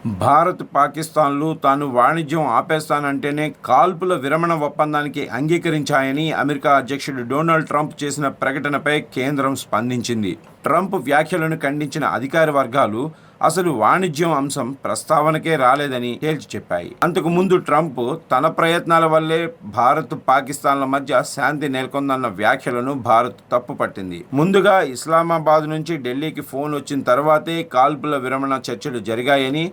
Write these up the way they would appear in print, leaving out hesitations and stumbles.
భారత్, పాకిస్తాన్లు తాను వాణిజ్యం ఆపేస్తానంటేనే కాల్పుల విరమణ ఒప్పందానికి అంగీకరించాయని అమెరికా అధ్యక్షుడు డొనాల్డ్ ట్రంప్ చేసిన ప్రకటనపై కేంద్రం స్పందించింది. ట్రంప్ వ్యాఖ్యలను ఖండించిన అధికార వర్గాలు అసలు వాణిజ్యం అంశం ప్రస్తావనకే రాలేదని తేల్చి చెప్పాయి. అంతకుముందు ట్రంప్ తన ప్రయత్నాల వల్లే భారత్, పాకిస్తాన్ల మధ్య శాంతి నెలకొందన్న వ్యాఖ్యలను భారత్ తప్పుపట్టింది. ముందుగా ఇస్లామాబాద్ నుంచి ఢిల్లీకి ఫోన్ వచ్చిన తర్వాతే కాల్పుల విరమణ చర్చలు జరిగాయని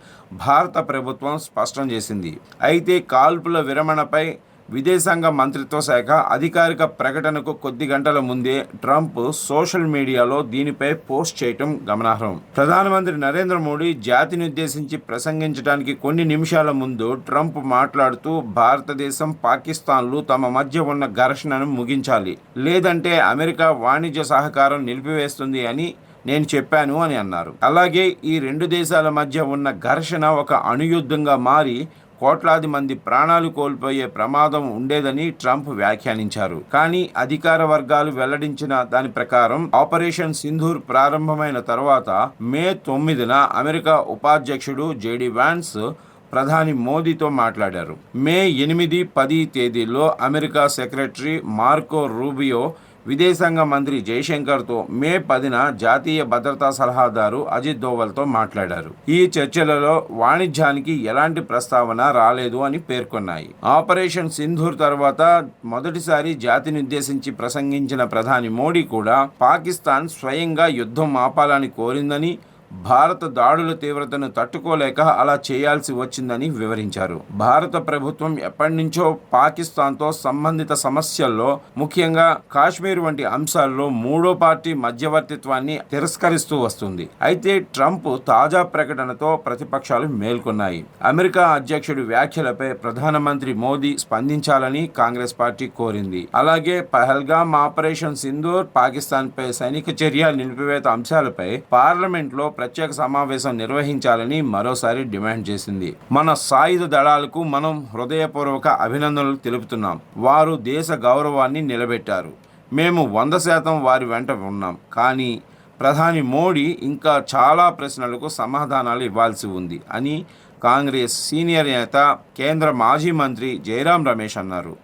భారత ప్రభుత్వం స్పష్టం చేసింది. అయితే కాల్పుల విరమణపై విదేశాంగ మంత్రిత్వ శాఖ అధికారిక ప్రకటనకు కొద్ది గంటల ముందే ట్రంప్ సోషల్ మీడియాలో దీనిపై పోస్ట్ చేయటం గమనార్హం. ప్రధానమంత్రి నరేంద్ర మోడీ జాతినుద్దేశించి ప్రసంగించడానికి కొన్ని నిమిషాల ముందు ట్రంప్ మాట్లాడుతూ భారతదేశం, పాకిస్తాన్లు తమ మధ్య ఉన్న ఘర్షణను ముగించాలి, లేదంటే అమెరికా వాణిజ్య సహకారం నిలిపివేస్తుంది అని నేను చెప్పాను అని అన్నారు. అలాగే ఈ రెండు దేశాల మధ్య ఉన్న ఘర్షణ ఒక అణుయుద్ధంగా మారి కోట్లాది మంది ప్రాణాలు కోల్పోయే ప్రమాదం ఉండేదని ట్రంప్ వ్యాఖ్యానించారు. కానీ అధికార వర్గాలు వెల్లడించిన దాని ప్రకారం ఆపరేషన్ సింధూర్ ప్రారంభమైన తర్వాత మే 9న అమెరికా ఉపాధ్యక్షుడు జేడీ వాన్స్ ప్రధాని మోదీతో మాట్లాడారు. మే 8, 10 తేదీల్లో అమెరికా సెక్రటరీ మార్కో రూబియో విదేశాంగ మంత్రి జైశంకర్తో మే 10న జాతీయ భద్రతా సలహాదారు అజిత్ దోవల్తో మాట్లాడారు. ఈ చర్చలలో వాణిజ్యానికి ఎలాంటి ప్రస్తావన రాలేదు అని పేర్కొన్నాయి. ఆపరేషన్ సింధూర్ తర్వాత మొదటిసారి జాతినుద్దేశించి ప్రసంగించిన ప్రధాని మోడీ కూడా పాకిస్తాన్ స్వయంగా యుద్ధం ఆపాలని కోరిందని, భారత దాడుల తీవ్రతను తట్టుకోలేక అలా చేయాల్సి వచ్చిందని వివరించారు. భారత ప్రభుత్వం ఎప్పటి నుంచో పాకిస్తాన్తో సంబంధిత సమస్యల్లో, ముఖ్యంగా కాశ్మీర్ వంటి అంశాల్లో మూడో పార్టీ మధ్యవర్తిత్వాన్ని తిరస్కరిస్తూ వస్తుంది. అయితే ట్రంప్ తాజా ప్రకటనతో ప్రతిపక్షాలు మేల్కొన్నాయి. అమెరికా అధ్యక్షుడి వ్యాఖ్యలపై ప్రధానమంత్రి మోదీ స్పందించాలని కాంగ్రెస్ పార్టీ కోరింది. అలాగే పహల్గామ్, ఆపరేషన్ సింధూర్, పాకిస్తాన్పై సైనిక చర్య నిలిపివేత అంశాలపై పార్లమెంట్లో ప్రత్యేక సమావేశం నిర్వహించాలని మరోసారి డిమాండ్ చేసింది. మన సాయుధ దళాలకు మనం హృదయపూర్వక అభినందనలు తెలుపుతున్నాం. వారు దేశ గౌరవాన్ని నిలబెట్టారు. మేము 100% వారి వెంట ఉన్నాం. కానీ ప్రధాని మోడీ ఇంకా చాలా ప్రశ్నలకు సమాధానాలు ఇవ్వాల్సి ఉంది అని కాంగ్రెస్ సీనియర్ నేత, కేంద్ర మాజీ మంత్రి జైరాం రమేష్ అన్నారు.